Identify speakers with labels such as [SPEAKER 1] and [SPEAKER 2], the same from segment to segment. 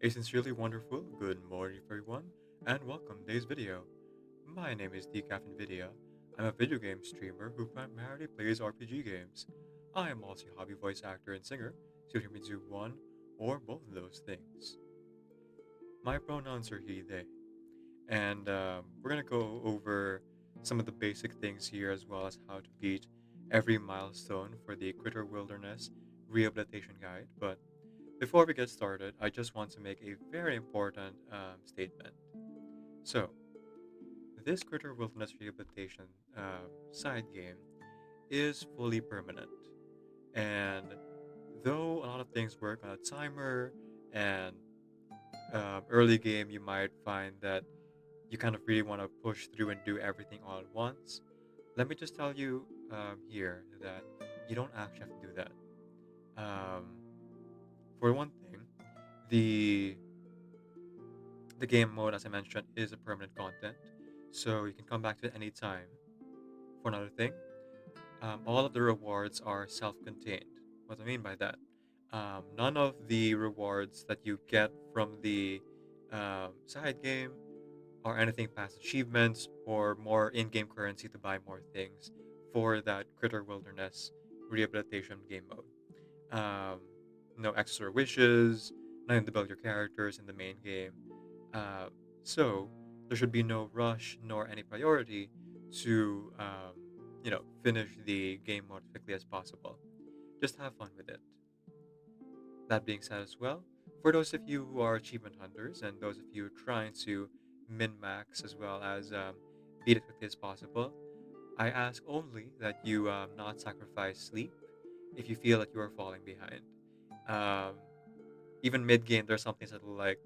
[SPEAKER 1] A sincerely wonderful good morning everyone, and welcome to today's video. My name is Decaf Nvidia. I'm a video game streamer who primarily plays RPG games. I am also a hobby voice actor and singer, so you hear me do one or both of those things. My pronouns are he, they, and we're gonna go over some of the basic things here as well as how to beat every milestone for the Critter Wilderness Rehabilitation Guide. But before we get started, I just want to make a very important statement. So, this Critter Wilderness Rehabilitation side game is fully permanent. And though a lot of things work on a timer and early game, you might find that you kind of really want to push through and do everything all at once. Let me just tell you here that you don't actually have to do that. Um, for one thing, the the game mode, as I mentioned, is a permanent content, so you can come back to it anytime. For another thing, all of the rewards are self-contained. What do I mean by that? None of the rewards that you get from the side game are anything past achievements or more in-game currency to buy more things for that Critter Wilderness Rehabilitation game mode. Um, no extra wishes, nothing to build your characters in the main game. Uh, so there should be no rush nor any priority to, finish the game mode as quickly as possible. Just have fun with it. That being said, as well, for those of you who are achievement hunters and those of you trying to min max as well as beat it as quickly as possible, I ask only that you not sacrifice sleep if you feel that you are falling behind. Um, Even mid game, there's some things that will like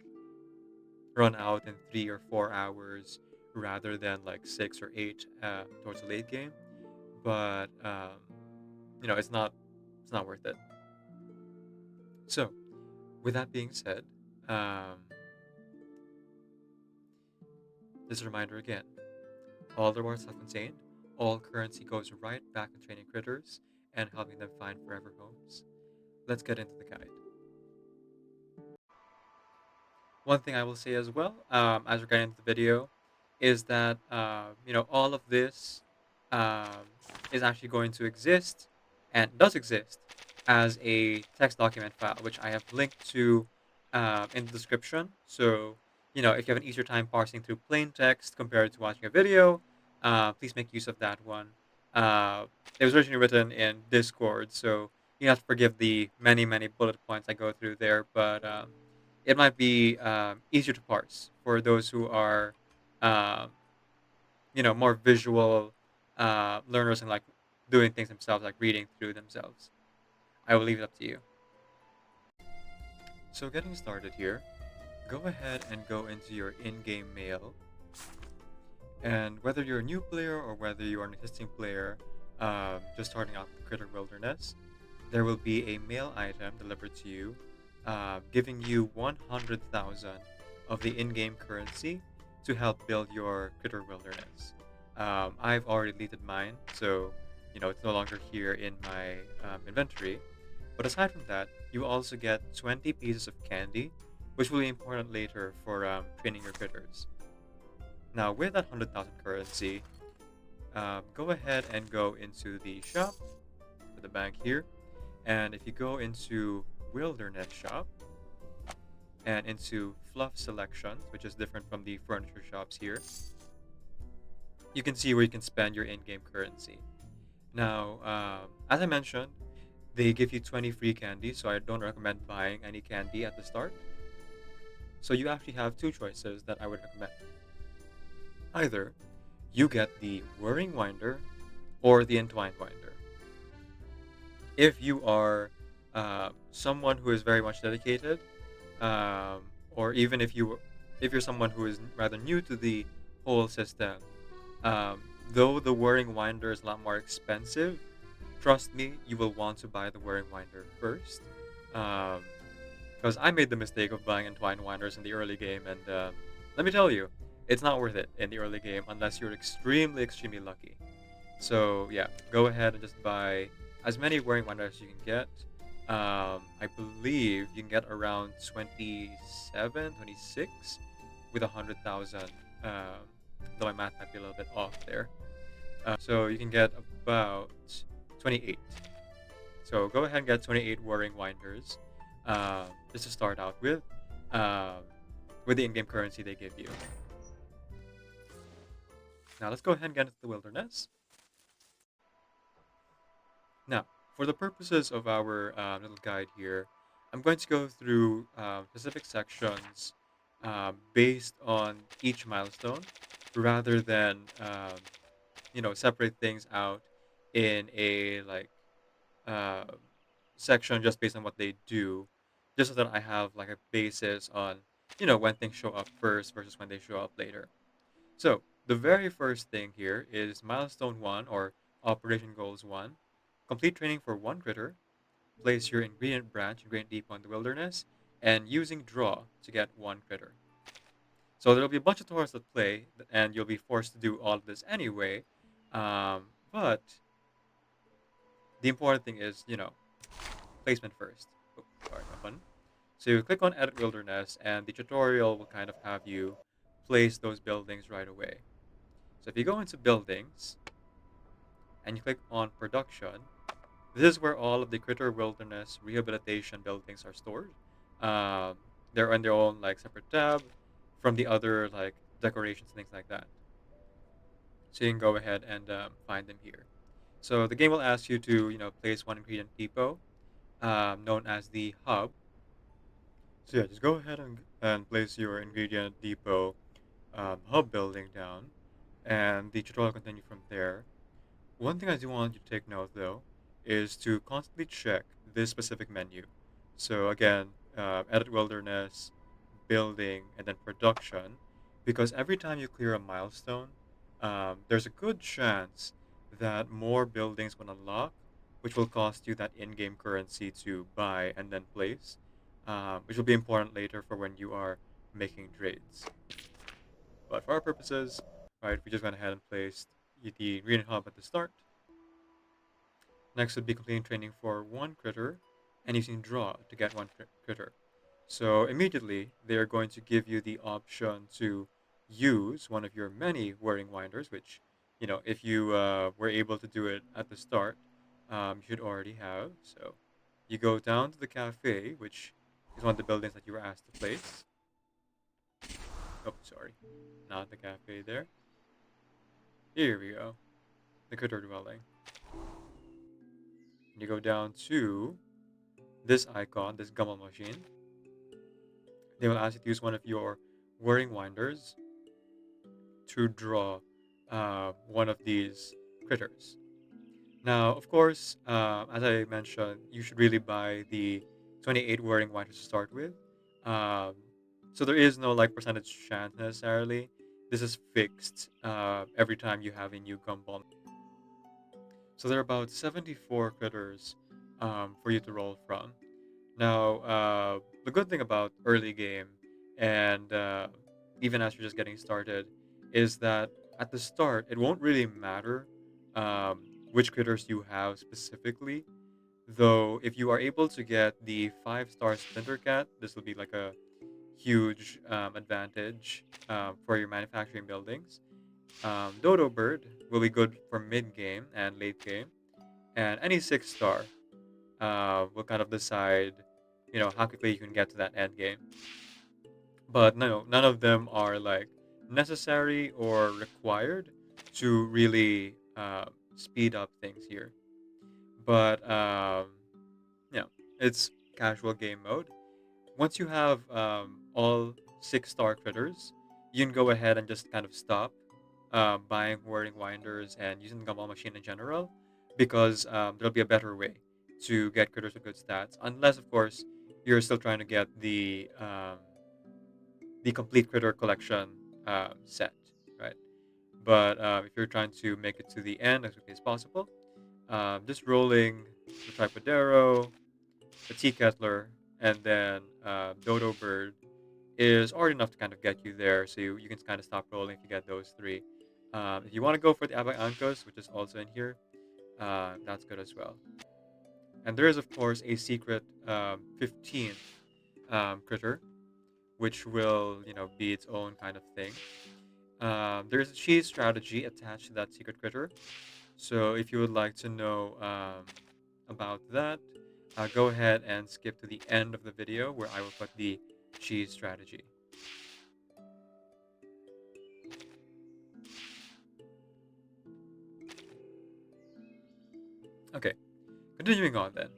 [SPEAKER 1] run out in 3 or 4 hours rather than like 6 or 8 towards the late game. But it's not worth it. So, with that being said, um, this reminder again: all the rewards self-contained, all currency goes right back in training critters and helping them find forever homes. Let's get into the guide. One thing I will say as well, as we're getting into the video, is that all of this um, is actually going to exist and does exist as a text document file, which I have linked to in the description. So if you have an easier time parsing through plain text compared to watching a video, please make use of that one. Uh, it was originally written in Discord, so you have to forgive the many bullet points I go through there, but it might be easier to parse for those who are, um, more visual learners and like doing things themselves, like reading through themselves. I will leave it up to you. So, getting started here, go ahead and go into your in-game mail, and whether you're a new player or whether you are an existing player, just starting out with Critter Wilderness, there will be a mail item delivered to you, giving you 100,000 of the in-game currency to help build your Critter Wilderness. I've already deleted mine, so it's no longer here in my inventory. But aside from that, you also get 20 pieces of candy, which will be important later for training your critters. Now, with that 100,000 currency, go ahead and go into the shop for the bank here. And if you go into Wilderness Shop and into Fluff Selections, which is different from the furniture shops here, you can see where you can spend your in-game currency. Now, as I mentioned, they give you 20 free candy, so I don't recommend buying any candy at the start. So you actually have two choices that I would recommend. Either you get the Whirring Winder or the Entwined Winder. If you are someone who is very much dedicated, or even if you're someone who is rather new to the whole system, though the Whirring Winder is a lot more expensive, trust me, you will want to buy the Whirring Winder first. Because I made the mistake of buying Entwined Winders in the early game, and let me tell you, it's not worth it in the early game unless you're extremely lucky. So yeah, go ahead and just buy as many Whirring Winders as you can get. I believe you can get around 27, 26 with 100,000. Though my math might be a little bit off there. So you can get about 28. So go ahead and get 28 Whirring Winders, just to start out um, with the in-game currency they give you. Now let's go ahead and get into the wilderness. Now, for the purposes of our little guide here, I'm going to go through specific sections based on each milestone, rather than separate things out in a uh, section just based on what they do, just so that I have like a basis on when things show up first versus when they show up later. So the very first thing here is milestone one, or operation goals one. Complete training for one critter. Place your ingredient branch, ingredient depot in the wilderness, and using draw to get one critter. So there'll be a bunch of tutorials that play, and you'll be forced to do all of this anyway. But the important thing is, placement first. Oh, sorry, my button. So you click on Edit Wilderness, and the tutorial will kind of have you place those buildings right away. So if you go into Buildings, and you click on Production, this is where all of the Critter Wilderness Rehabilitation buildings are stored. Um, they're on their own like separate tab from the other like decorations and things like that. So you can go ahead and find them here. So the game will ask you to place one ingredient depot, known as the hub. So yeah, just go ahead and place your ingredient depot hub building down, and the tutorial will continue from there. One thing I do want you to take note, though, is to constantly check this specific menu. So again, edit wilderness, building, and then production, because every time you clear a milestone, there's a good chance that more buildings will unlock, which will cost you that in-game currency to buy and then place, which will be important later for when you are making trades. But for our purposes, right, we just went ahead and placed the green hub at the start. Next would be completing training for one critter and using draw to get one critter. So immediately they are going to give you the option to use one of your many whirring winders, which, if you were able to do it at the start, you should already have. So you go down to the cafe, which is one of the buildings that you were asked to place. Oh, sorry, not the cafe there. Here we go, the critter dwelling. And you go down to this icon, this gummel machine. They will ask you to use one of your whirring winders to draw one of these critters. Now, of course, as I mentioned, you should really buy the 28 whirring winders to start with. Um, so there is no like percentage chance necessarily. This is fixed every time you have a new gumball. So there are about 74 critters for you to roll from. Now, the good thing about early game, and even as you're just getting started, is that at the start, it won't really matter um, which critters you have specifically. Though, if you are able to get the 5-star Splinter Cat, this will be like a huge advantage for your manufacturing buildings. Dodo Bird will be good for mid game and late game, and any 6-star will kind of decide, how quickly you can get to that end game. But no, none of them are like necessary or required to really speed up things here. But you know, it's casual game mode. Once you have all 6-star critters, you can go ahead and just kind of stop buying whirring winders and using the gumball machine in general, because there'll be a better way to get critters with good stats. Unless, of course, you're still trying to get the complete critter collection set, right? But if you're trying to make it to the end as quickly as possible, just rolling the Tripodero, the Tea Kettler, and then Dodo Bird is already enough to kind of get you there. So you can kind of stop rolling if you get those three. If you want to go for the Abang Ankos, which is also in here, that's good as well. And there is, of course, a secret 15th critter, which will, be its own kind of thing. There's a cheese strategy attached to that secret critter. So if you would like to know about that, go ahead and skip to the end of the video where I will put the cheese strategy. Okay, continuing on then.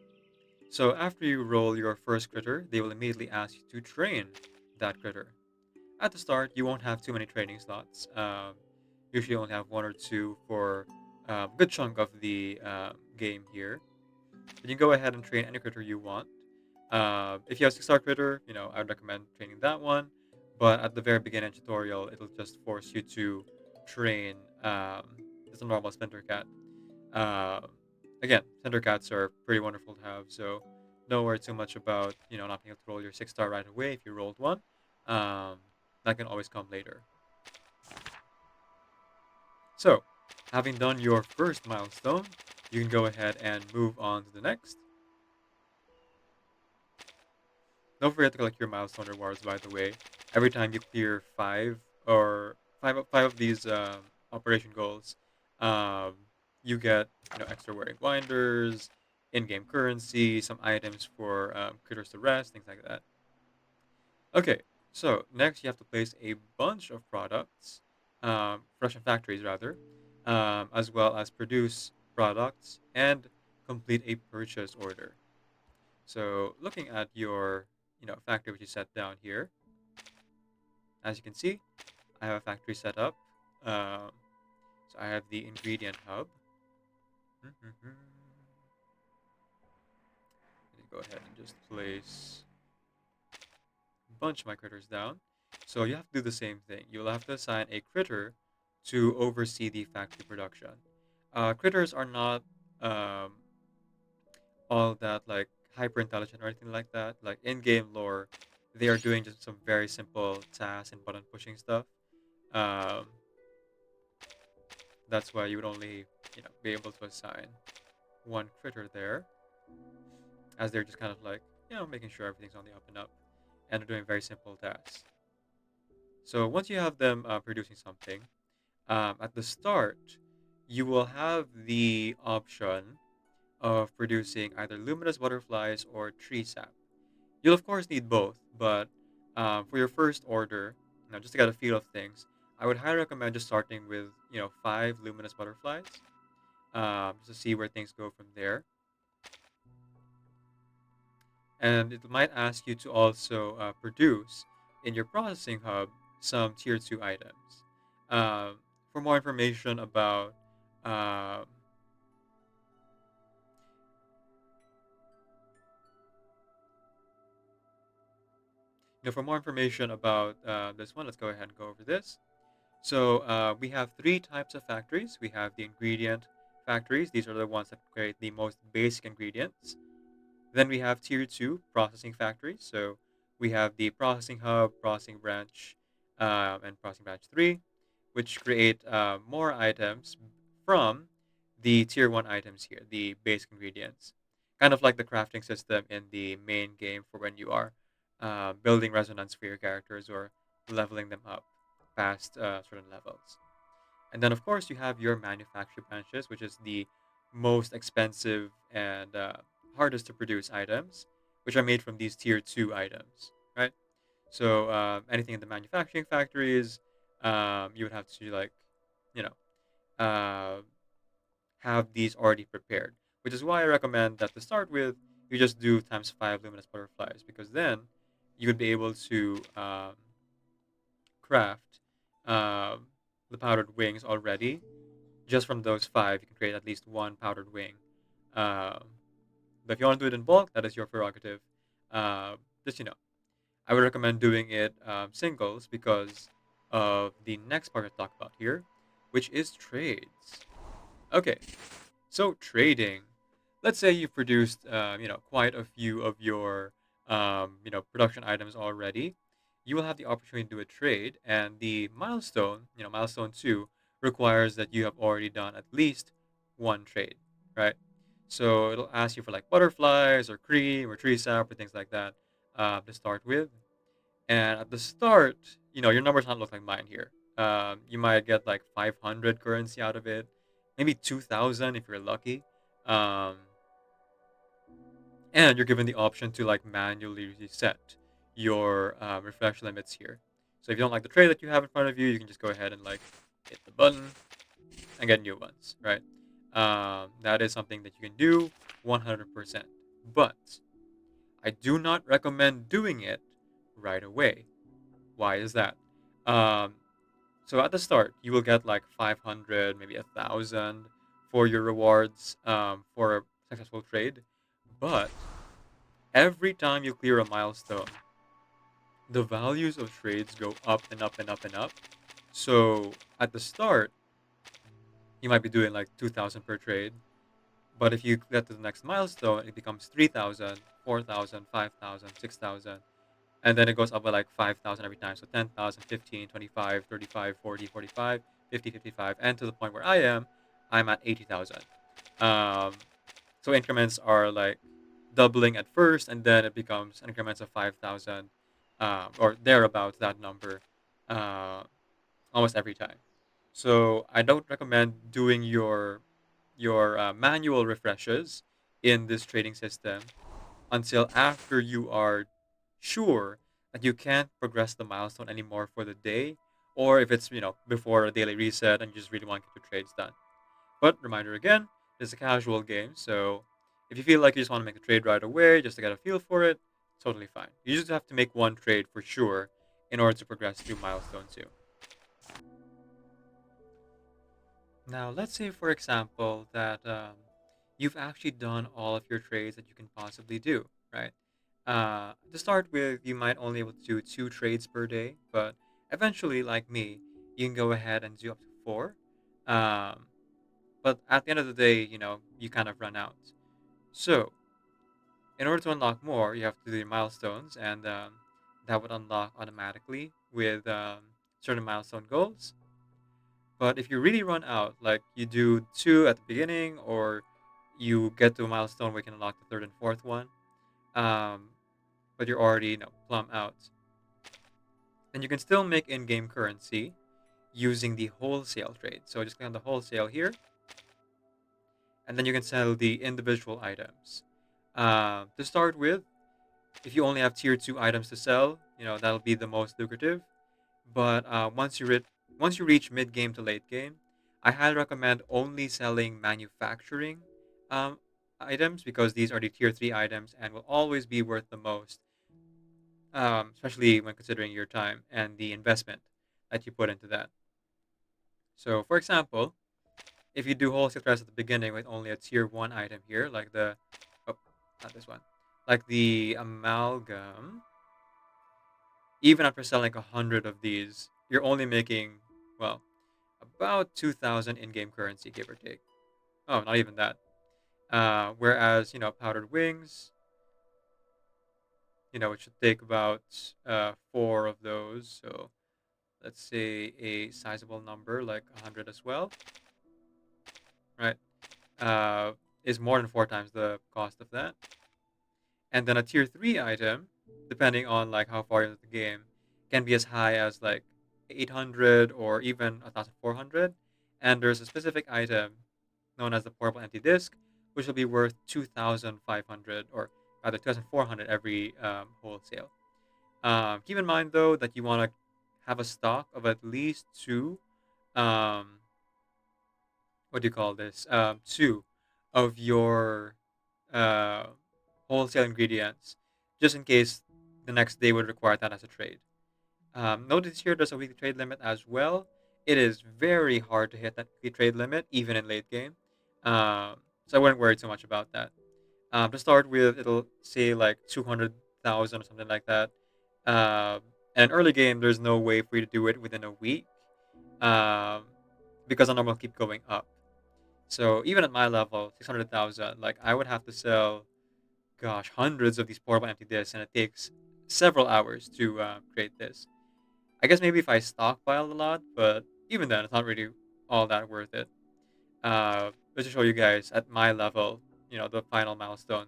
[SPEAKER 1] So after you roll your first critter, they will immediately ask you to train that critter. At the start, you won't have too many training slots. Usually only have one or two for a good chunk of the game here. But you can go ahead and train any critter you want. If you have 6-star critter, I'd recommend training that one. But at the very beginning tutorial, it'll just force you to train just a normal splinter cat. Um, Again, splinter cats are pretty wonderful to have, so don't worry too much about not being able to roll your 6-star right away if you rolled one. Um, that can always come later. So, having done your first milestone, you can go ahead and move on to the next. Don't forget to collect your milestone rewards, by the way. Every time you clear five of these operation goals, um, you get extra wearing winders, in-game currency, some items for critters to rest, things like that. Okay, so next you have to place a bunch of products, production factories rather, as well as produce products and complete a purchase order. So looking at your factory which you set down here, as you can see, I have a factory set up. Um, so I have the ingredient hub. Let me go ahead and just place a bunch of my critters down. So you have to do the same thing. You'll have to assign a critter to oversee the factory production. Critters are not um, all that like hyper intelligent or anything like that. Like in game lore, they are doing just some very simple tasks and button pushing stuff. Um, that's why you would only be able to assign one critter there, as they're just kind of like making sure everything's on the up and up, and they're doing very simple tasks. So once you have them producing something, at the start, you will have the option of producing either luminous butterflies or tree sap. You'll of course need both, but for your first order, just to get a feel of things, I would highly recommend just starting with 5 luminous butterflies, just to see where things go from there. And it might ask you to also produce in your processing hub some tier 2 items. Um, for more information about um, this one, let's go ahead and go over this. So we have 3 types of factories. We have the ingredient factories. These are the ones that create the most basic ingredients. Then we have tier 2 processing factories. So we have the processing hub, processing branch, and processing branch 3, which create more items from the tier 1 items here, the basic ingredients. Kind of like the crafting system in the main game for when you are building resonance for your characters or leveling them up past certain levels. And then, of course, you have your manufacturing branches, which is the most expensive and hardest to produce items, which are made from these tier 2 items, right? So anything in the manufacturing factories, you would have to like, you know, have these already prepared. Which is why I recommend that to start with, you just do times 5 luminous butterflies, because then you would be able to craft um, the powdered wings already. Just from those 5, you can create at least one powdered wing. Um, but if you want to do it in bulk, that is your prerogative. Uh, just I would recommend doing it singles because of the next part to talk about here, which is trades. Okay, so trading. Let's say you've produced, quite a few of your, production items already. You will have the opportunity to do a trade, and the milestone, milestone 2, requires that you have already done at least one trade, right? So it'll ask you for like butterflies or cream or tree sap or things like that to start with. And at the start, your numbers don't look like mine here. You might get like 500 currency out of it, maybe 2,000 if you're lucky. Um, and you're given the option to like manually reset your refresh limits here. So if you don't like the trade that you have in front of you, you can just go ahead and like hit the button and get new ones, right? That is something that you can do 100%. But I do not recommend doing it right away. Why is that? Um, so at the start, you will get like 500, maybe 1,000 for your rewards for a successful trade. But every time you clear a milestone, the values of trades go up and up and up and up. So at the start, you might be doing like 2,000 per trade. But if you get to the next milestone, it becomes 3,000, 4,000, 5,000, 6,000. And then it goes up by like 5,000 every time. So 10,000, 15, 25, 35, 40, 45, 50, 55. And to the point where I'm at 80,000. Um, so increments are like doubling at first, and then it becomes increments of 5,000 or thereabouts that number uh, almost every time. So I don't recommend doing your manual refreshes in this trading system until after you are sure that you can't progress the milestone anymore for the day, or if it's before a daily reset and you just really want to get your trades done. But reminder again, it's a casual game, so if you feel like you just want to make a trade right away just to get a feel for it, totally fine. You just have to make one trade for sure in order to progress through milestone two. Now, let's say, for example, that you've actually done all of your trades that you can possibly do, right? To start with, you might only able to do 2 trades per day, but eventually, like me, you can go ahead and do up to four. Um, but at the end of the day, you kind of run out. So, in order to unlock more, you have to do your milestones, and that would unlock automatically with certain milestone goals. But if you really run out, like you do two at the beginning, or you get to a milestone where you can unlock the third and fourth one, um, but you're already plumb out, then you can still make in-game currency using the wholesale trade. So just click on the wholesale here, and then you can sell the individual items. To start with, if you only have tier 2 items to sell, that'll be the most lucrative. But once you reach mid game to late game, I highly recommend only selling manufacturing um, items because these are the tier 3 items and will always be worth the most, especially when considering your time and the investment that you put into that. So, for example, if you do wholesale price at the beginning with only a tier 1 item here, like oh, not this one, like the amalgam, even after selling 100 of these, you're only making, well, about 2,000 in-game currency, give or take. Oh, not even that. Whereas, powdered wings, it should take about 4 of those. So let's say a sizable number, like 100 as well, right? Uh, is more than 4 times the cost of that. And then a tier 3 item, depending on like how far into the game, can be as high as like 800 or even 1,400. And there's a specific item known as the portable empty disc, which will be worth 2,500 or rather 2,400 every wholesale. Keep in mind though that you want to have a stock of at least two. Um, what do you call this? Two of your uh, wholesale ingredients, just in case the next day would require that as a trade. Notice here there's a weekly trade limit as well. It is very hard to hit that weekly trade limit, even in late game. So I wouldn't worry too much about that. To start with, it'll say like 200,000 or something like that. And early game, there's no way for you to do it within a week um, because the number will keep going up. So even at my level, 600,000, like I would have to sell, gosh, hundreds of these portable empty discs, and it takes several hours to create this. I guess maybe if I stockpile a lot, but even then, it's not really all that worth it. Just to show you guys at my level, the final milestone,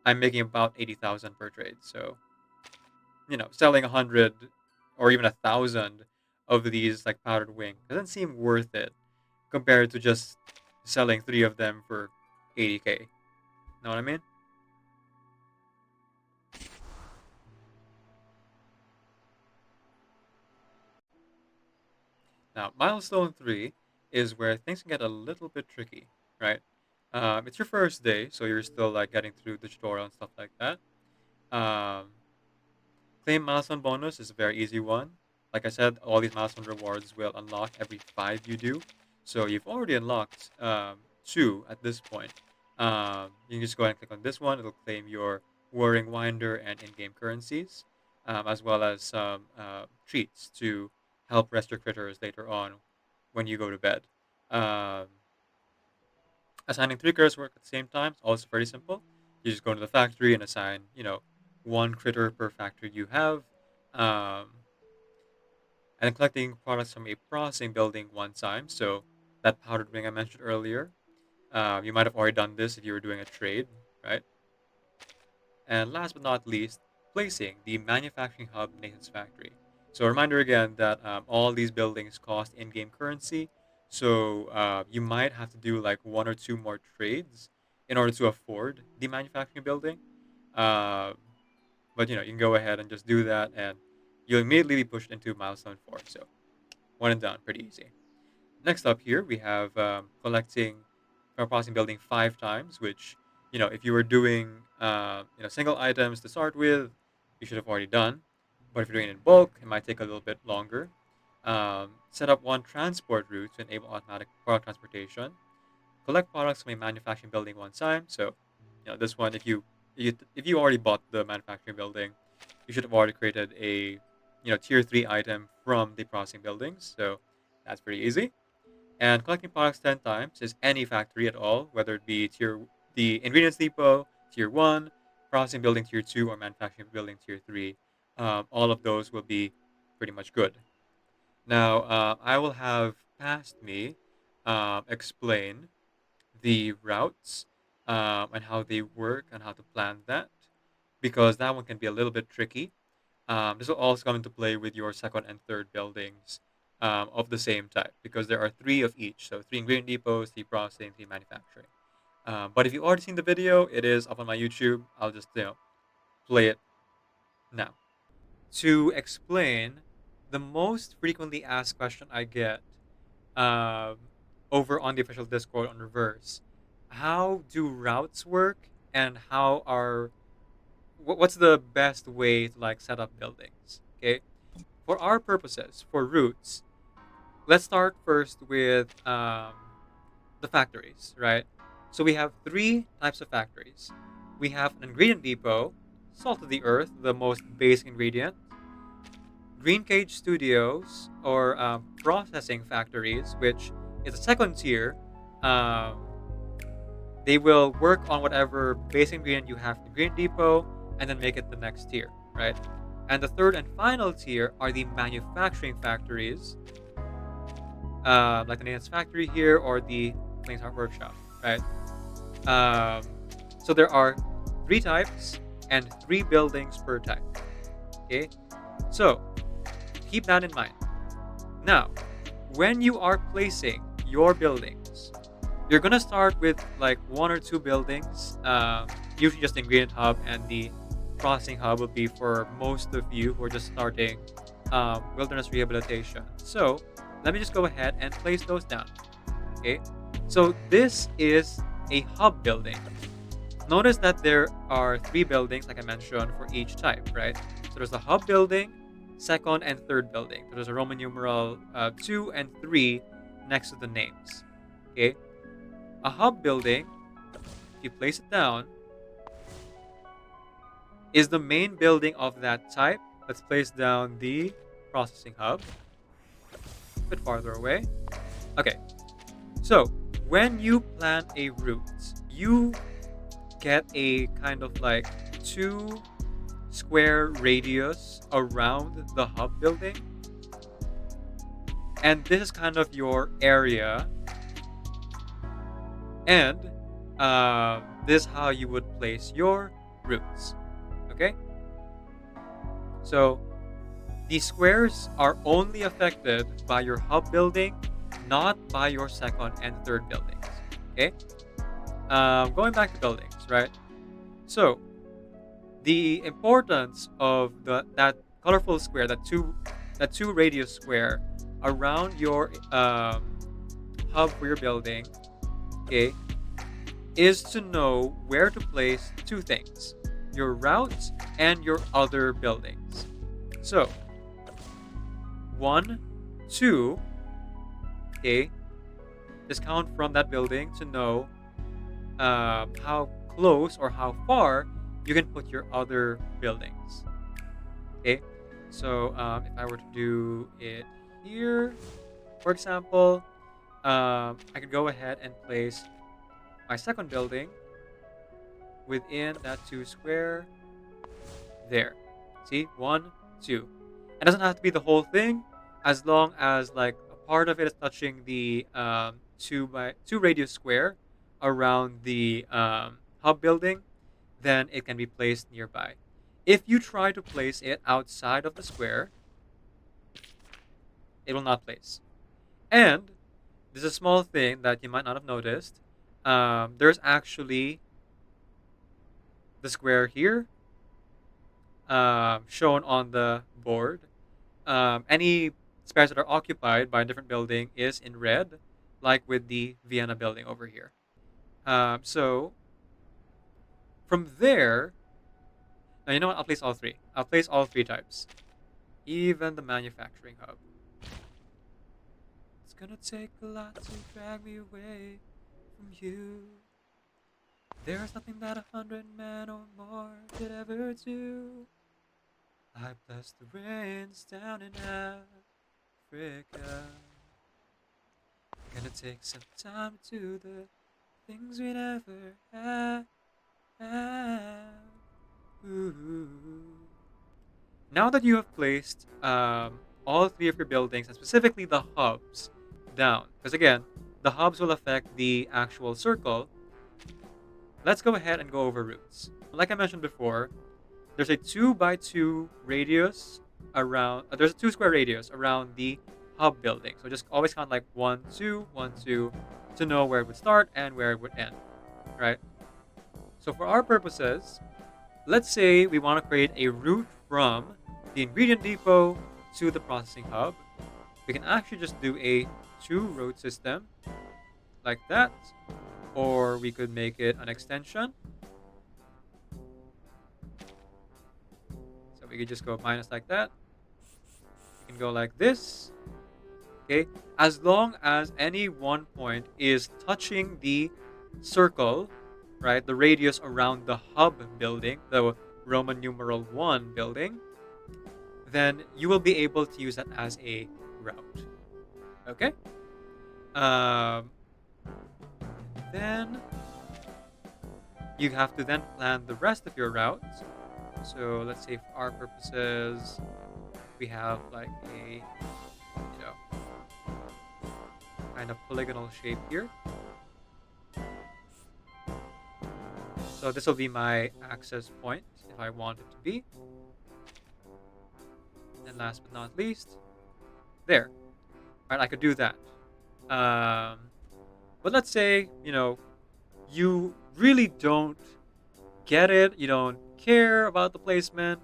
[SPEAKER 1] I'm making about 80,000 per trade. So, selling 100 or even 1,000 of these like powdered wing doesn't seem worth it compared to just selling three of them for 80K. Know what I mean? Now, milestone three is where things can get a little bit tricky, right? It's your first day, so you're still like getting through the tutorial and stuff like that. Um, Claim milestone bonus is a very easy one. Like I said, all these milestone rewards will unlock every five you do. So you've already unlocked two at this point. You can just go ahead and click on this one. It'll claim your Whirring Winder and in-game currencies, as well as some treats to help rest your critters later on when you go to bed. Um, Assigning three critters work at the same time is also very simple. You just go into the factory and assign, one critter per factory you have. Um, and collecting products from a processing building one time. So that powdered ring I mentioned earlier, you might have already done this if you were doing a trade, right? And last but not least, placing the manufacturing hub Nathan's factory. So a reminder again that all these buildings cost in-game currency. So you might have to do like one or two more trades in order to afford the manufacturing building. Uh, but you can go ahead and just do that, and you'll immediately be pushed into milestone four. So one and done, pretty easy. Next up here, we have collecting or processing building five times, which, if you were doing, single items to start with, you should have already done. But if you're doing it in bulk, it might take a little bit longer. Set up one transport route to enable automatic product transportation. Collect products from a manufacturing building one time. So, this one, if you already bought the manufacturing building, you should have already created a, tier three item from the processing buildings. So that's pretty easy. And collecting products 10 times is any factory at all, whether it be the ingredients depot, tier 1, processing building tier 2, or manufacturing building tier 3. All of those will be pretty much good. Now, I will have past me explain the routes and how they work and how to plan that, because that one can be a little bit tricky. This will also come into play with your second and third buildings of the same type, because there are three of each. So three ingredient depots, three processing, three manufacturing. But if you've already seen the video, it is up on my YouTube. I'll just play it now. To explain, the most frequently asked question I get um, over on the official Discord on Reverse: how do routes work, and what's the best way to like set up buildings? Okay, for our purposes, for routes, let's start first with the factories, right? So we have three types of factories. We have an ingredient depot, salt of the earth, the most basic ingredient. Green Cage Studios, or processing factories, which is a second tier. Um, they will work on whatever basic ingredient you have in the ingredient depot and then make it the next tier, right? And the third and final tier are the manufacturing factories, like the Nathan's factory here or the Plains Heart Workshop, right? Um, so there are three types and three buildings per type. Okay, so keep that in mind. Now, when you are placing your buildings, you're gonna start with like one or two buildings. Usually just the ingredient hub, and the processing hub will be for most of you who are just starting wilderness rehabilitation. So let me just go ahead and place those down. Okay, so this is a hub building. Notice that there are three buildings, like I mentioned, for each type, right? So there's the hub building, second and third building. So there's a Roman numeral 2 and 3 next to the names. Okay, a hub building, if you place it down, is the main building of that type. Let's place down the processing hub a bit farther away. Okay, so when you plan a route, you get a kind of like 2 square radius around the hub building, and this is kind of your area. And this is how you would place your routes. Okay? So the squares are only affected by your hub building, not by your second and third buildings. Okay? Going back to buildings, right? So the importance of that colorful square, that two radius square around your hub for your building, okay, is to know where to place two things: your routes and your other buildings. So 1, 2, okay, just count from that building to know how close or how far you can put your other buildings. Okay, so if I were to do it here, for example, I could go ahead and place my second building within that 2 square there. See, 1, 2. It doesn't have to be the whole thing, as long as like a part of it is touching the 2 radius square around the hub building, then it can be placed nearby. If you try to place it outside of the square, it will not place. And there's a small thing that you might not have noticed. There's actually the square here shown on the board. Any spares that are occupied by a different building is in red, like with the Vienna building over here. So from there, now you know what? I'll place all 3. I'll place all 3 types, even the manufacturing hub. It's gonna take a lot to drag me away from you. There's nothing that 100 men or more could ever do. I bless the rains down in Africa. Gonna take some time to do the things we never had. Ooh. Now that you have placed all 3 of your buildings, and specifically the hubs, down, because again, the hubs will affect the actual circle, let's go ahead and go over routes. Like I mentioned before, there's a 2 by 2 radius around, there's a 2 square radius around the hub building. So just always count like 1, 2, 1, 2 to know where it would start and where it would end, right? So for our purposes, let's say we want to create a route from the ingredient depot to the processing hub. We can actually just do a 2 road system like that, or we could make it an extension. So we could just go minus like that. We can go like this. Okay, as long as any one point is touching the circle, right, the radius around the hub building, the Roman numeral 1 building, then you will be able to use that as a route. Okay? Then you have to then plan the rest of your routes. So let's say for our purposes, we have like a, kind of polygonal shape here. So this will be my access point if I want it to be. And last but not least, there. Right, I could do that. But let's say, you really don't get it, you don't care about the placement,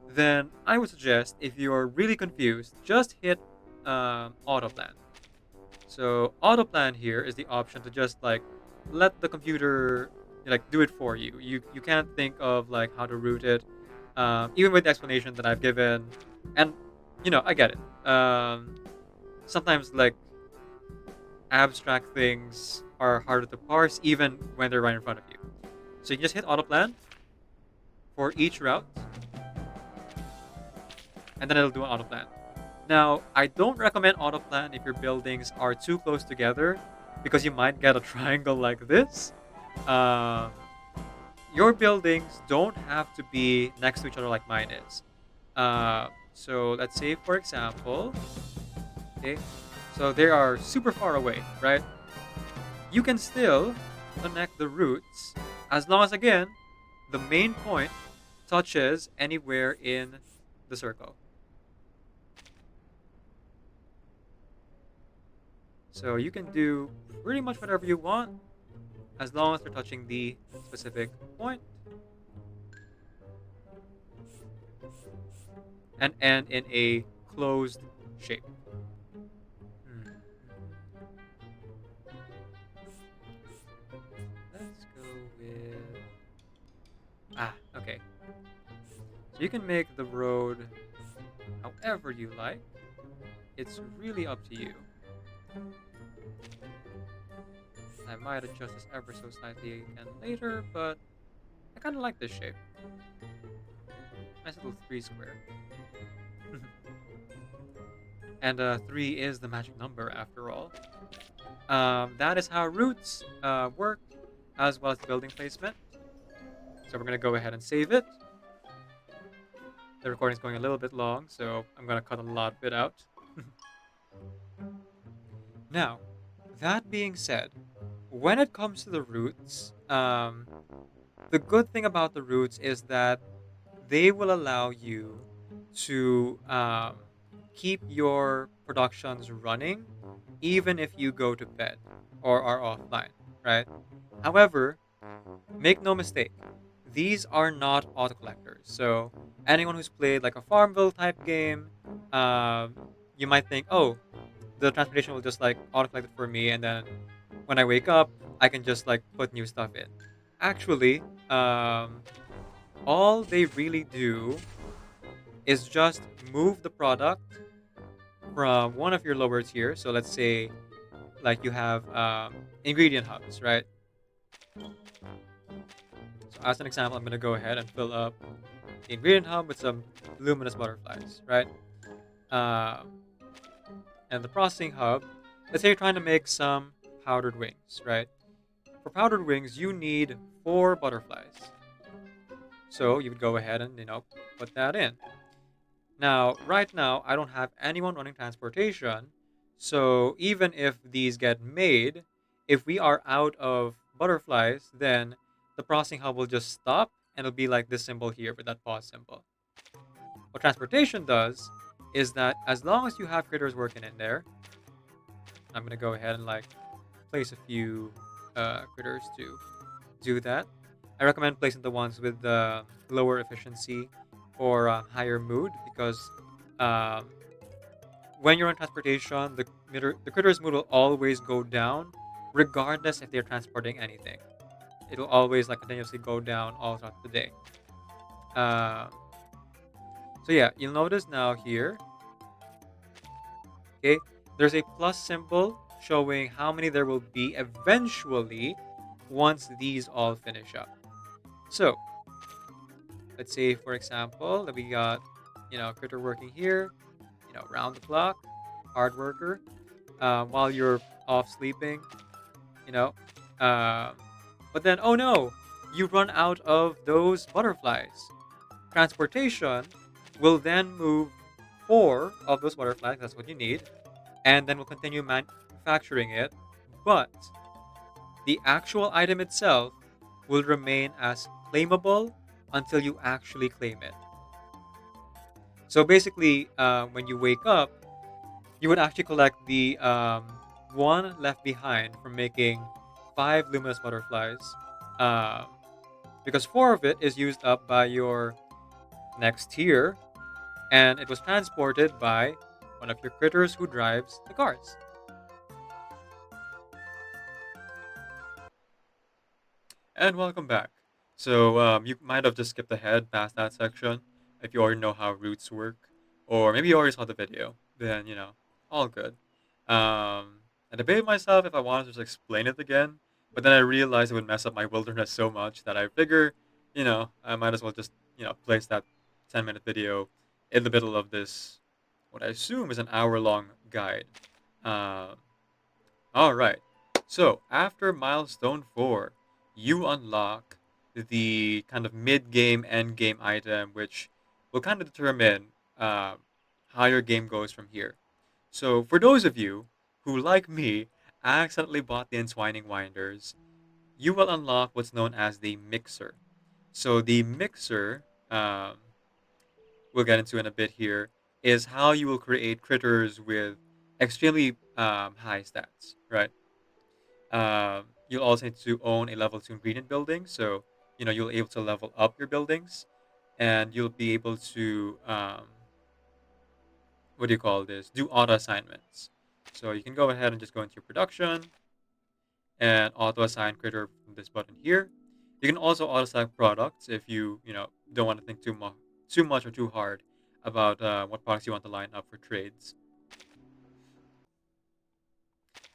[SPEAKER 1] then I would suggest, if you're really confused, just hit autoplan. So autoplan here is the option to just like let the computer do it for you. You can't think of like how to route it, even with the explanation that I've given, and I get it. Sometimes like abstract things are harder to parse even when they're right in front of you. So you can just hit autoplan for each route, and then it'll do an autoplan. Now, I don't recommend autoplan if your buildings are too close together, because you might get a triangle like this. Your buildings don't have to be next to each other like mine is. So let's say, for example, okay, so they are super far away, right? You can still connect the routes As long as, again, the main point touches anywhere in the circle. So you can do pretty much whatever you want as long as they're touching the specific point and end in a closed shape. Hmm. Let's go with... okay. So you can make the road however you like. It's really up to you. I might adjust this ever so slightly again later, but I kind of like this shape. Nice little 3 square. And 3 is the magic number after all. That is how routes work, as well as building placement. So we're going to go ahead and save it. The recording is going a little bit long, so I'm going to cut a lot of it out. Now, that being said, when it comes to the routes, the good thing about the routes is that they will allow you to keep your productions running even if you go to bed or are offline, right? However, make no mistake, these are not auto collectors. So anyone who's played like a Farmville type game, um, you might think, oh, the transportation will just like auto collect it for me, and then when I wake up, I can just like put new stuff in. Actually, all they really do is just move the product from one of your lower tiers. So let's say like you have ingredient hubs, right? So as an example, I'm gonna go ahead and fill up the ingredient hub with some luminous butterflies, right? Um, and the processing hub, let's say you're trying to make some powdered wings, right? For powdered wings, you need 4 butterflies. So you would go ahead and, put that in. Now, right now, I don't have anyone running transportation. So even if these get made, if we are out of butterflies, then the processing hub will just stop and it'll be like this symbol here with that pause symbol. What transportation does is that as long as you have critters working in there, I'm going to go ahead and like place a few critters to do that. I recommend placing the ones with the lower efficiency or higher mood because um, when you're on transportation, the critter's mood will always go down, regardless if they're transporting anything. It'll always like continuously go down all throughout the day. Uh, so yeah, you'll notice now here, okay, there's a plus symbol showing how many there will be eventually once these all finish up. So let's say, for example, that we got, critter working here, round the clock, hard worker, while you're off sleeping, you know. Um, but then, oh no, you run out of those butterflies. Transportation will then move 4 of those butterflies, that's what you need, and then we'll continue manufacturing it. But the actual item itself will remain as claimable until you actually claim it. So basically, when you wake up, you would actually collect the one left behind from making 5 luminous butterflies, um, because 4 of it is used up by your next tier, and it was transported by one of your critters who drives the cars. And welcome back. So you might have just skipped ahead past that section if you already know how roots work, or maybe you already saw the video. Then all good. I debated myself if I wanted to just explain it again, but then I realized it would mess up my wilderness so much that I figure, I might as well just place that 10-minute video in the middle of this, what I assume is an hour-long guide. Um, all right. So after milestone 4, you unlock the kind of mid-game, end-game item, which will kind of determine uh, how your game goes from here. So for those of you who, like me, accidentally bought the entwining winders, you will unlock what's known as the mixer. So the mixer, we'll get into in a bit here, is how you will create critters with extremely high stats, right? You'll also need to own a level 2 ingredient building, so you'll be able to level up your buildings, and you'll be able to what do you call this? Do auto assignments. So you can go ahead and just go into your production and auto assign critter from this button here. You can also auto select products if you don't want to think too much or too hard about what products you want to line up for trades.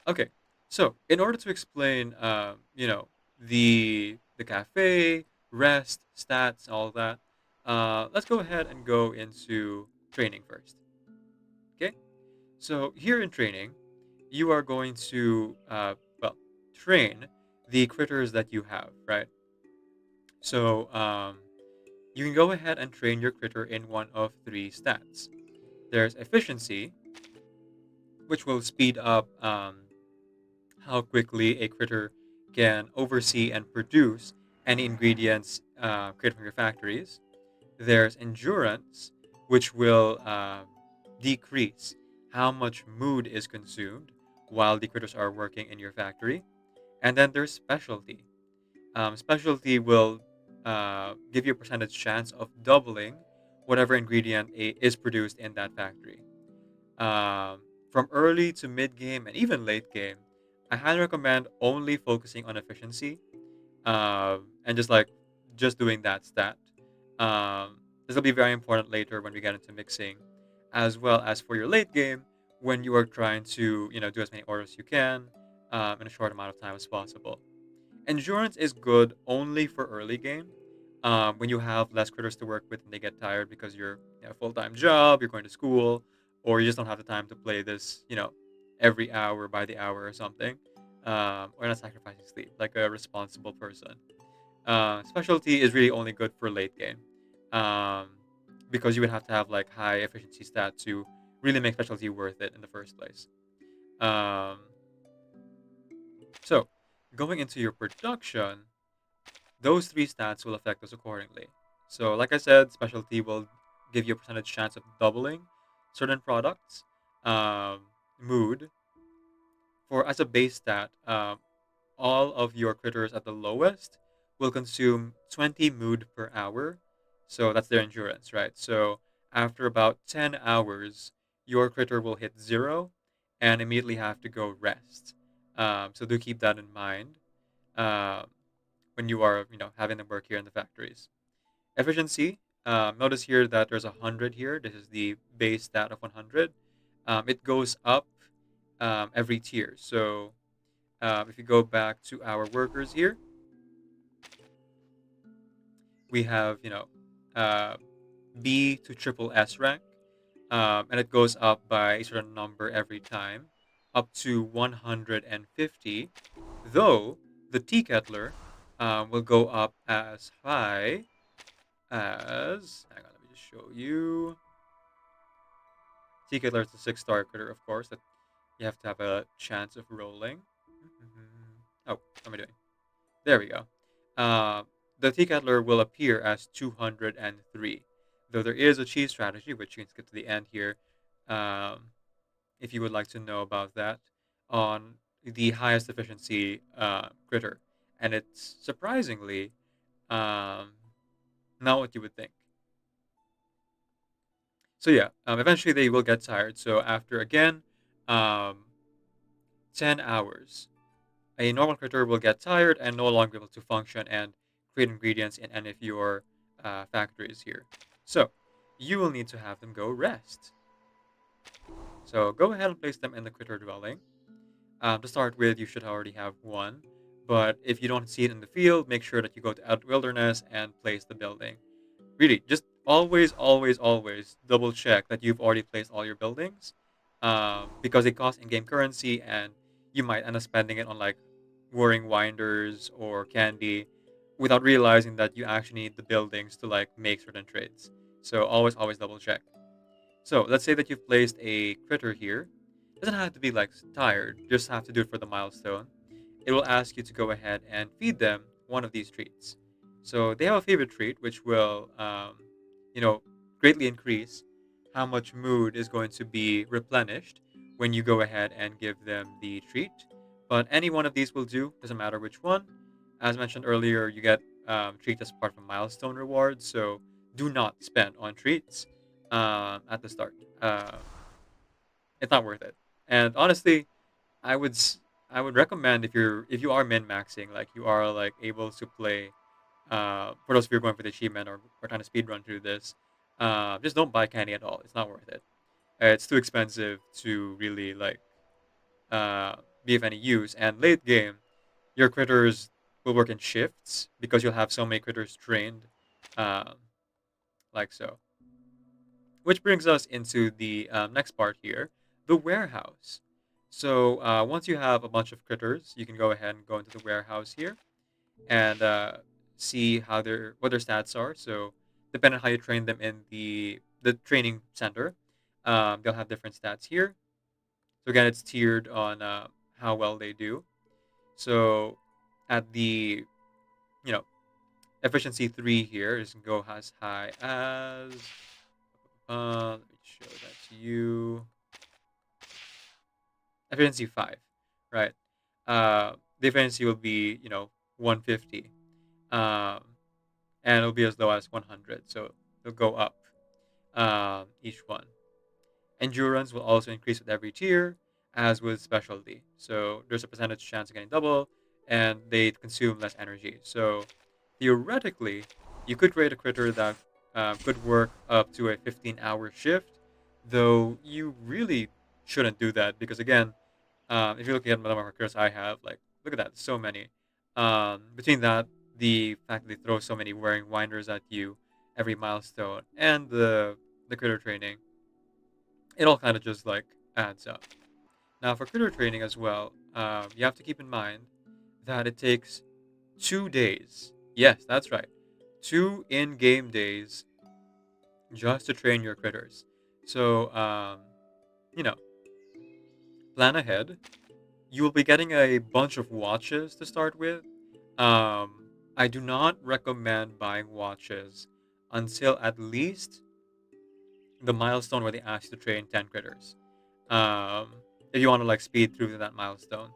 [SPEAKER 1] Okay, so in order to explain, the cafe, rest, stats, all of that, let's go ahead and go into training first. Okay, so here in training, you are going to train the critters that you have, right? So you can go ahead and train your critter in one of three stats. There's efficiency, which will speed up how quickly a critter can oversee and produce any ingredients created from your factories. There's endurance, which will decrease how much mood is consumed while the critters are working in your factory. And then there's specialty. Specialty will give you a percentage chance of doubling whatever ingredient is produced in that factory. Um, from early to mid game and even late game, I highly recommend only focusing on efficiency and just doing that stat. This will be very important later when we get into mixing, as well as for your late game when you are trying to do as many orders as you can in a short amount of time as possible. Endurance is good only for early game. When you have less critters to work with and they get tired because you have a full time job, you're going to school, or you just don't have the time to play this, every hour by the hour or something, or not sacrificing sleep like a responsible person. Specialty is really only good for late game, um, because you would have to have like high efficiency stat to really make specialty worth it in the first place. Um, so, going into your production, those three stats will affect us accordingly. So, like I said, specialty will give you a percentage chance of doubling certain products. Um, Mood, for as a base stat, all of your critters at the lowest will consume 20 mood per hour. So that's their endurance, right? So after about 10 hours, your critter will hit zero and immediately have to go rest. So do keep that in mind um, when you are, having them work here in the factories. Efficiency. Notice here that there's 100 here. This is the base stat of 100. It goes up every tier. So if you go back to our workers here, we have uh, B to triple S rank, and it goes up by a certain number every time, up to 150. Though the tea kettler will go up as high as, hang on, let me just show you. Tea kettler is a 6-star critter, of course, that you have to have a chance of rolling. Oh, what am I doing? There we go. Uh, the tea kettler will appear as 203, though there is a cheese strategy, which you can skip to the end here, um, if you would like to know about that, on the highest efficiency critter. And it's surprisingly um, not what you would think. So yeah, eventually they will get tired. So after again, um, 10 hours, a normal critter will get tired and no longer be able to function and create ingredients in any of your factories here. So you will need to have them go rest. So go ahead and place them in the critter dwelling. To start with, you should already have one. But if you don't see it in the field, make sure that you go to Out Wilderness and place the building. Really, just always, always, always double check that you've already placed all your buildings, because they cost in-game currency, and you might end up spending it on like whirring winders or candy, without realizing that you actually need the buildings to like make certain trades. So always, always double check. So let's say that you've placed a critter here. Doesn't have to be like tired. Just have to do it for the milestone. it will ask you to go ahead and feed them one of these treats. So they have a favorite treat, which will, you know, greatly increase how much mood is going to be replenished when you go ahead and give them the treat. But any one of these will do, doesn't matter which one. As mentioned earlier, you get treats as part of a milestone reward, so do not spend on treats at the start. It's not worth it. And honestly, I would I would recommend if you are min maxing, like you are like able to play. For those of you who are going for the achievement or trying to speed run through this, just don't buy candy at all. It's not worth it. It's too expensive to really like uh, be of any use. And late game, your critters will work in shifts because you'll have so many critters trained, um, like so. Which brings us into the next part here, the warehouse. So once you have a bunch of critters, you can go ahead and go into the warehouse here and see how what their stats are. So depending on how you train them in the training center, they'll have different stats here. So again, it's tiered on how well they do. So at the you know efficiency 3 here is can go as high as let me show that to you. Efficiency 5, right? The efficiency will be 150, um, and it'll be as low as 100. So they'll go up each one. Endurance will also increase with every tier, as with specialty. So there's a percentage chance of getting double, and they consume less energy. So theoretically, you could create a critter that could work up to a 15-hour shift, though you really shouldn't do that because, again, if you're looking at the number of critters I have, like, look at that, so many. Between that, the fact that they throw so many wearing winders at you every milestone, and the critter training, it all kind of just like adds up. Now, for critter training as well, you have to keep in mind that it takes 2 days. Yes, that's right. 2 in-game days just to train your critters. So, you know, plan ahead. You will be getting a bunch of watches to start with. I do not recommend buying watches until at least the milestone where they ask you to train 10 critters. Um, if you want to like speed through that milestone.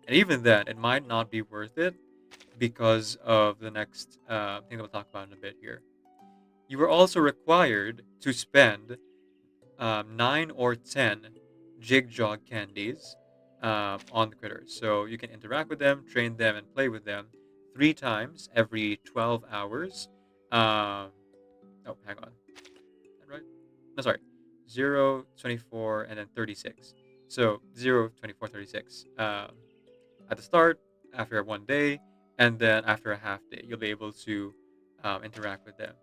[SPEAKER 1] And even then, it might not be worth it because of the next thing that we'll talk about in a bit here. You are also required to spend 9 or 10 jig jog candies on the critters. So you can interact with them, train them, and play with them 3 times every 12 hours. Oh, hang on. Is that right? No, sorry. 0, 24, and then 36. So 0, 24, 36. At the start, after one day, and then after a half day, you'll be able to interact with them.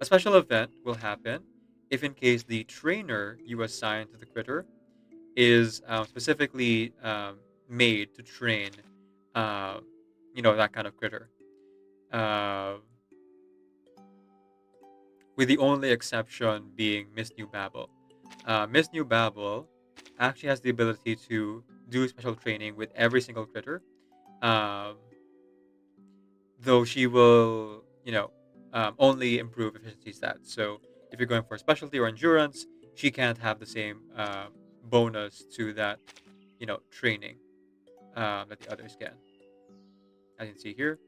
[SPEAKER 1] A special event will happen if, in case, the trainer you assign to the critter is specifically made to train, uh, that kind of critter. Uh, with the only exception being Miss New Babel. Miss New Babel actually has the ability to do special training with every single critter, um, though she will, only improve efficiency stats. So if you're going for specialty or endurance, she can't have the same bonus to that, training that the others can. As you can see here,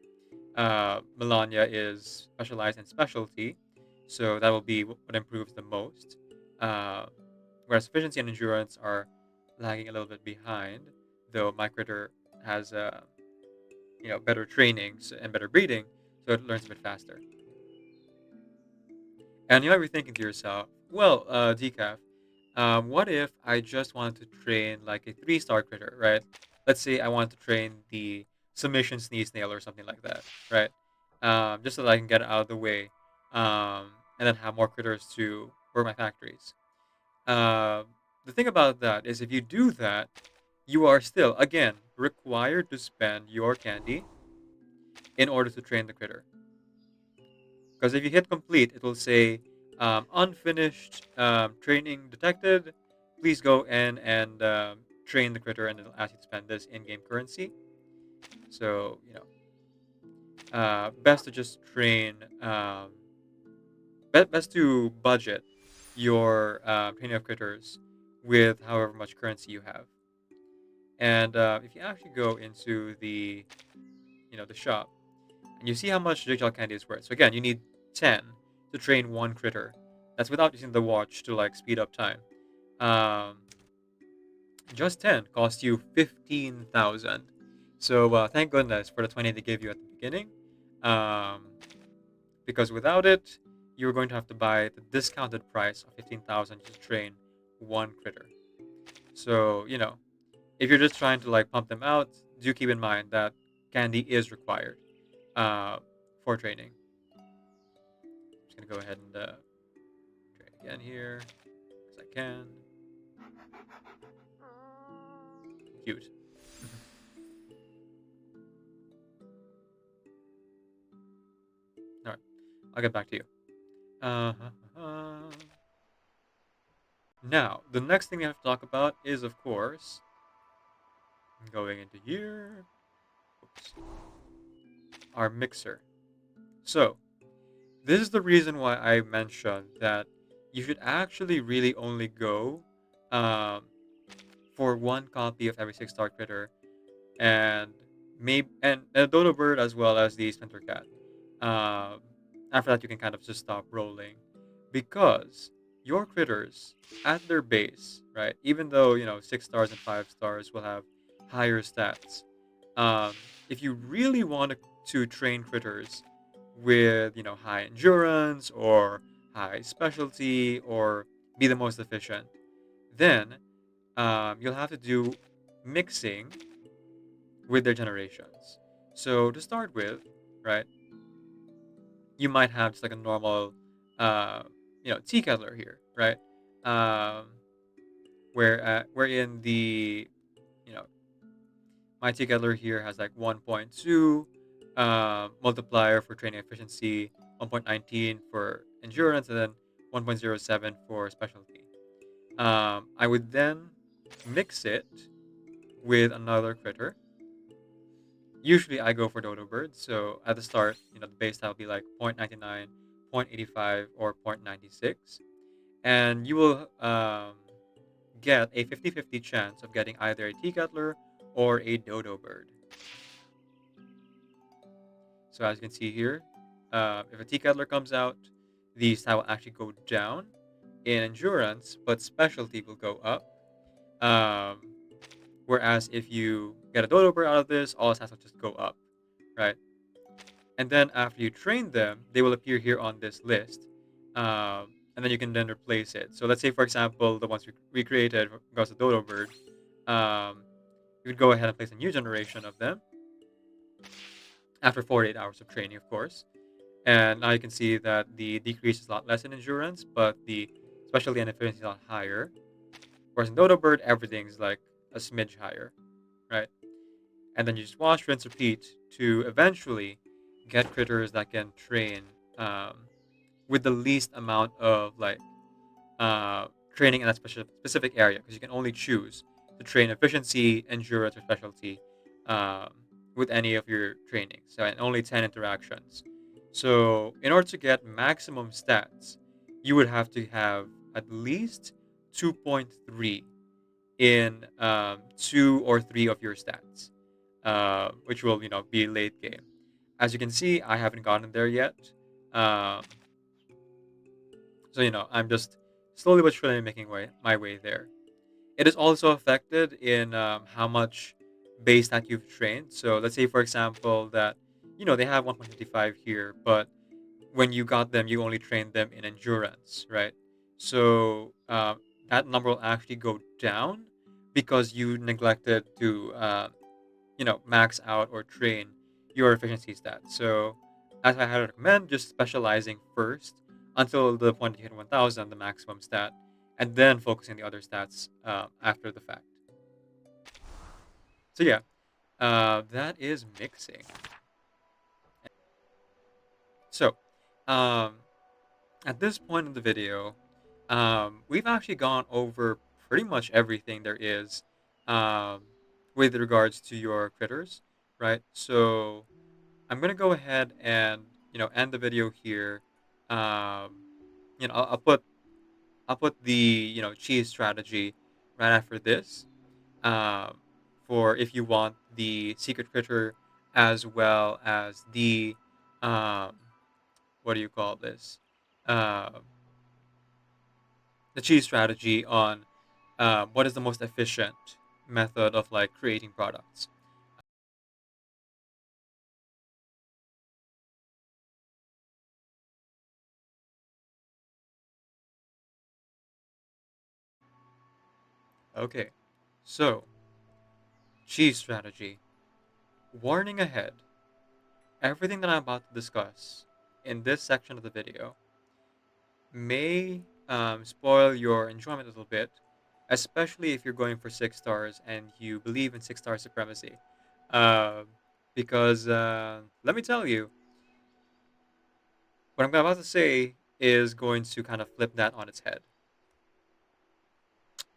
[SPEAKER 1] Melania is specialized in specialty, so that will be what improves the most. Uh, whereas efficiency and endurance are lagging a little bit behind, though my critter has better trainings and better breeding, so it learns a bit faster. And you might be thinking to yourself, well, Decaf, what if I just want to train like a 3-star critter, right? Let's say I want to train the submission sneeze snail or something like that, right? Just so that I can get it out of the way, and then have more critters to work my factories. Uh, the thing about that is if you do that, you are still, again, required to spend your candy in order to train the critter. Because if you hit complete, it will say unfinished training detected. Please go in and train the critter, and it'll ask you to spend this in-game currency. So, best to just train. Best to budget your training of critters with however much currency you have. And if you actually go into the shop and you see how much jigsaw candy is worth. So again, you need 10 to train one critter. That's without using the watch to like speed up time. Um, just 10 cost you 15,000. So thank goodness for the 20 they gave you at the beginning. Um, because without it, you're going to have to buy the discounted price of 15,000 to train one critter. So, if you're just trying to like pump them out, do keep in mind that candy is required uh, for training. I'm just gonna go ahead and train again here because I can. Cute. All right, I'll get back to you. Uh, Now, the next thing we have to talk about is, of course, going into here. Oops, our mixer. So, this is the reason why I mentioned that you should actually really only go um, for one copy of every 6-star critter and maybe and a dodo bird as well as the splinter cat. Um, After that, you can kind of just stop rolling because your critters at their base, right? Even though 6 stars and 5 stars will have higher stats, um, if you really want to train critters with high endurance or high specialty or be the most efficient, then you'll have to do mixing with their generations. So to start with, right, you might have just like a normal, uh, tea kettler here, right? Um, wherein the you know my tea kettler here has like 1.2 multiplier for training efficiency, 1.19 for endurance, and then 1.07 for specialty. I would then mix it with another critter. Usually I go for dodo bird. So at the start, the base style will be like 0.99, 0.85, or 0.96. And you will get a 50-50 chance of getting either a tea cutler or a dodo bird. So as you can see here, if a tea cutler comes out, the style will actually go down in endurance, but specialty will go up. Um, Whereas if you get a dodo bird out of this, all stats will just go up, right? And then after you train them, they will appear here on this list. And then you can then replace it. So let's say, for example, the ones we created goes to Dodo Bird. Um, you would go ahead and place a new generation of them after 48 hours of training, of course. And now you can see that the decrease is a lot less in endurance, but the specialty and efficiency is a lot higher. Whereas in Dodo Bird, everything's like a smidge higher, right? And then you just wash, rinse, repeat to eventually get critters that can train um, with the least amount of like uh, training in that specific area because you can only choose to train efficiency, endurance, or specialty um, with any of your trainings. So and only 10 interactions. So in order to get maximum stats, you would have to have at least 2.3 in two or three of your stats, which will be late game. As you can see, I haven't gotten there yet. Um, so I'm just slowly but surely making my way there. It is also affected in how much base that you've trained. So let's say, for example, that they have 1.55 here, but when you got them, you only trained them in endurance, right? So that number will actually go down because you neglected to max out or train your efficiency stats. So, as I highly recommend, just specializing first until the point that you hit 1000, the maximum stat, and then focusing the other stats after the fact. So, yeah, that is mixing. So, um, at this point in the video, we've actually gone over pretty much everything there is um, with regards to your critters, right? So I'm gonna go ahead and end the video here. Um, I'll put the cheese strategy right after this. Um, for if you want the secret critter as well as the um, what do you call this? Um, the cheese strategy on what is the most efficient method of like creating products. Okay, so cheese strategy. Warning ahead. Everything that I'm about to discuss in this section of the video may spoil your enjoyment a little bit, especially if you're going for 6 stars and you believe in 6 star supremacy. Um, because let me tell you, what I'm about to say is going to kind of flip that on its head.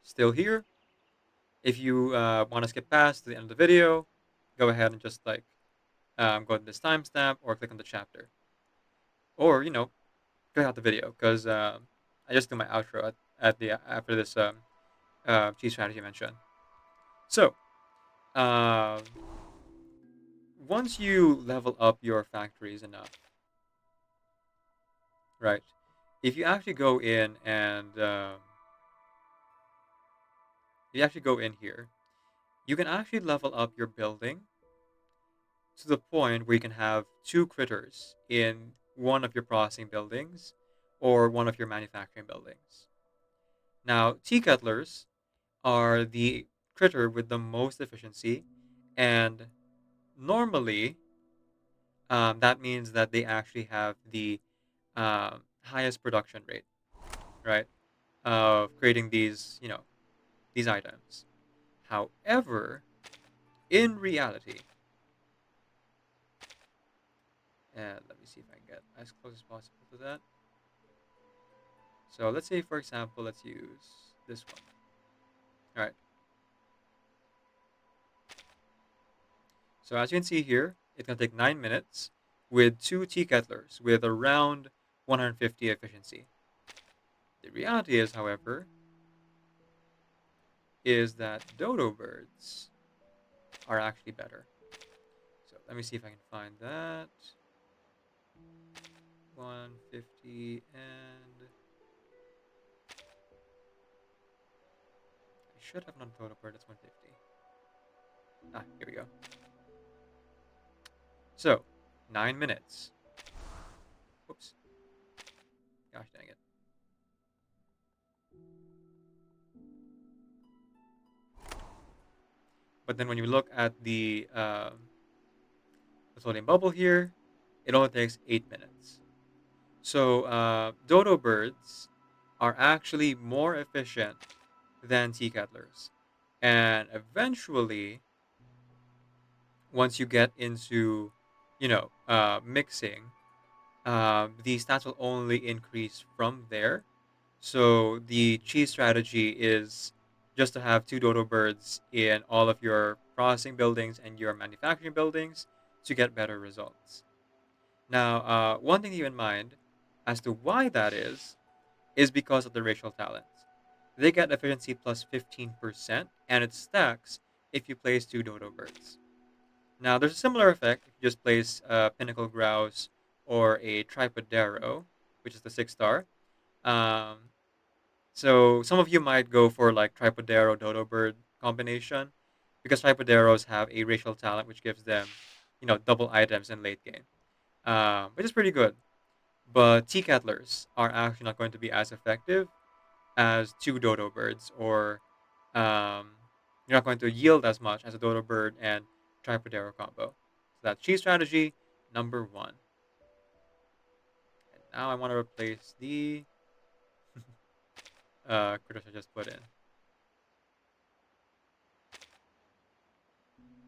[SPEAKER 1] Still here? If you want to skip past to the end of the video, go ahead and just like go to this timestamp or click on the chapter. Or, check out the video because I just do my outro at the after this cheat strategy mention. So, um, once you level up your factories enough, right? If you actually go in and you actually go in here, you can actually level up your building to the point where you can have two critters in one of your processing buildings or one of your manufacturing buildings. Now, tea kettlers are the critter with the most efficiency, and normally that means that they actually have the highest production rate, right, of creating these items. However, in reality, and let me see if I can get as close as possible to that. So let's say, for example, let's use this one. All right. So as you can see here, it's going to take 9 minutes with two tea kettlers with around 150 efficiency. The reality is, however, is that dodo birds are actually better. So let me see if I can find that. 150 and I should have another dodo bird that's 150. Ah, here we go. So, 9 minutes. Whoops. Gosh dang it. But then when you look at the floating bubble here, it only takes 8 minutes. So dodo birds are actually more efficient than tea kettlers. And eventually, once you get into, mixing, the stats will only increase from there. So the cheese strategy is just to have two dodo birds in all of your processing buildings and your manufacturing buildings to get better results. Now, one thing to keep in mind as to why that is because of the racial talents. They get efficiency plus 15%, and it stacks if you place two dodo birds. Now, there's a similar effect if you just place a pinnacle grouse or a tripodero, which is the 6 star. Um, so some of you might go for like tripodero dodo bird combination because tripoderos have a racial talent which gives them, double items in late game, which is pretty good. But tea kettlers are actually not going to be as effective as two dodo birds, or um, you're not going to yield as much as a dodo bird and tripodero combo. So that's cheese strategy number one. And now I want to replace the critters I just put in,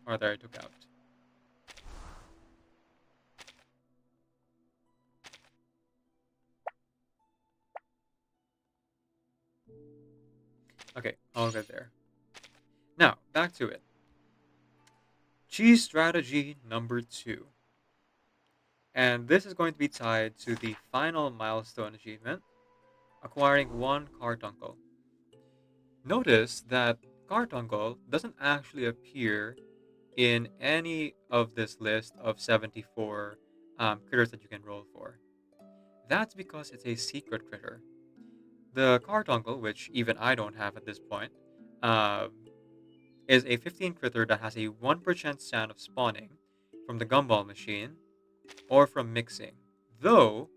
[SPEAKER 1] or that I took out. Okay, all good there. Now back to it. Cheese strategy number 2. And this is going to be tied to the final milestone achievement, acquiring one carbuncle. Notice that carbuncle doesn't actually appear in any of this list of 74 critters that you can roll for. That's because it's a secret critter. The carbuncle, which even I don't have at this point, um, is a 15 critter that has a 1% chance of spawning from the gumball machine or from mixing. Though,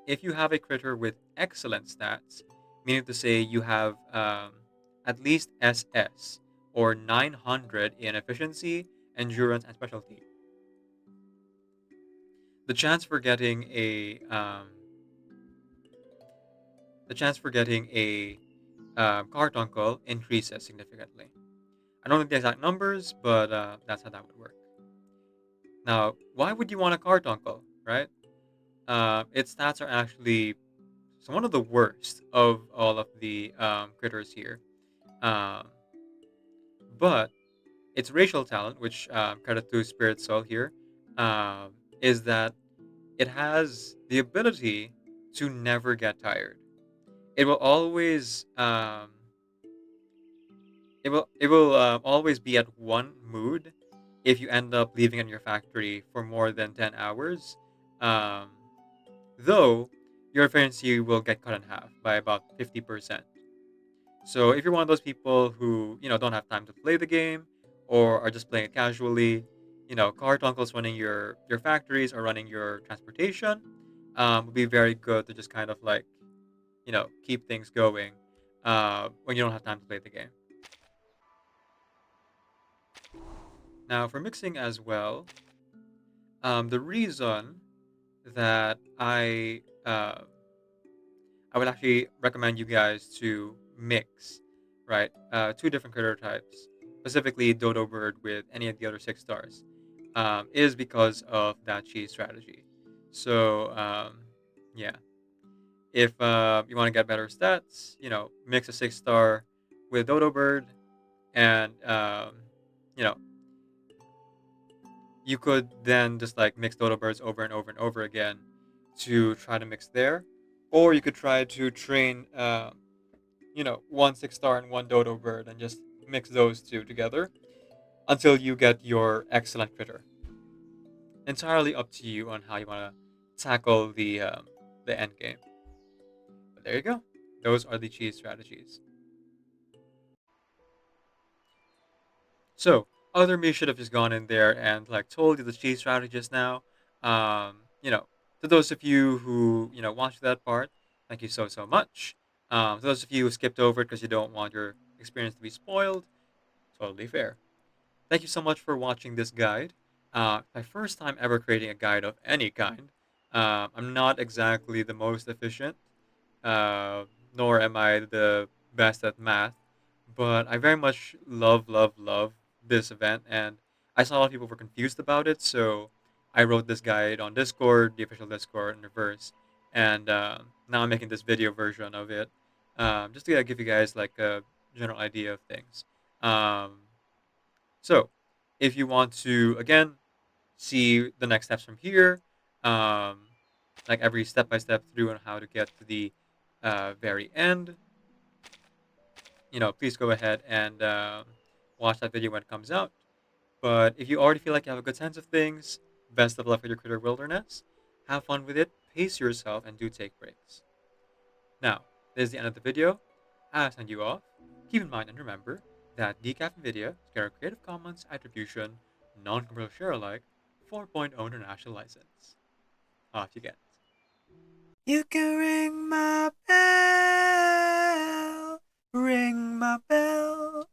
[SPEAKER 1] if you have a critter with excellent stats, meaning to say you have at least SS or 900 in efficiency, endurance, and specialty, the chance for getting a carbuncle increases significantly. I don't know the exact numbers, but that's how that would work. Now, why would you want a carbuncle, right? Its stats are actually one of the worst of all of the critters here. Um, but its racial talent, which credit to Spirit Soul here, um, is that it has the ability to never get tired. It will always always be at one mood if you end up leaving in your factory for more than 10 hours. Um, though your efficiency will get cut in half by about 50%. So if you're one of those people who don't have time to play the game or are just playing it casually, cart uncles running your factories or running your transportation would be very good to just kind of like keep things going when you don't have time to play the game. Now for mixing as well, the reason that I would actually recommend you guys to mix, right? Two different critter types, specifically dodo bird with any of the other 6 stars, is because of that cheese strategy. So, yeah, if you want to get better stats, mix a 6 star with dodo bird, and you know, you could then just like mix dodo birds over and over and over again to try to mix there, or you could try to train. One 6 star and one dodo bird and just mix those two together until you get your excellent critter. Entirely up to you on how you want to tackle the end game. But there you go. Those are the cheese strategies. So other me should have just gone in there and like told you the cheese strategies now. To those of you who watched that part, thank you so much. To those of you who skipped over it because you don't want your experience to be spoiled, totally fair. Thank you so much for watching this guide. My first time ever creating a guide of any kind. I'm not exactly the most efficient, uh, nor am I the best at math, but I very much love this event, and I saw a lot of people were confused about it, so I wrote this guide on Discord, the official Discord, in reverse, and now I'm making this video version of it, just to give you guys like a general idea of things. Um, so, if you want to again see the next steps from here, um, like every step by step through on how to get to the very end, please go ahead and watch that video when it comes out. But if you already feel like you have a good sense of things, best of luck with your critter wilderness. Have fun with it, pace yourself, and do take breaks. Now, this is the end of the video. I'll send you off. Keep in mind and remember that Decaf Nvidia is a Creative Commons Attribution, non-commercial share alike, 4.0 international license. Off you get. You can ring my bell.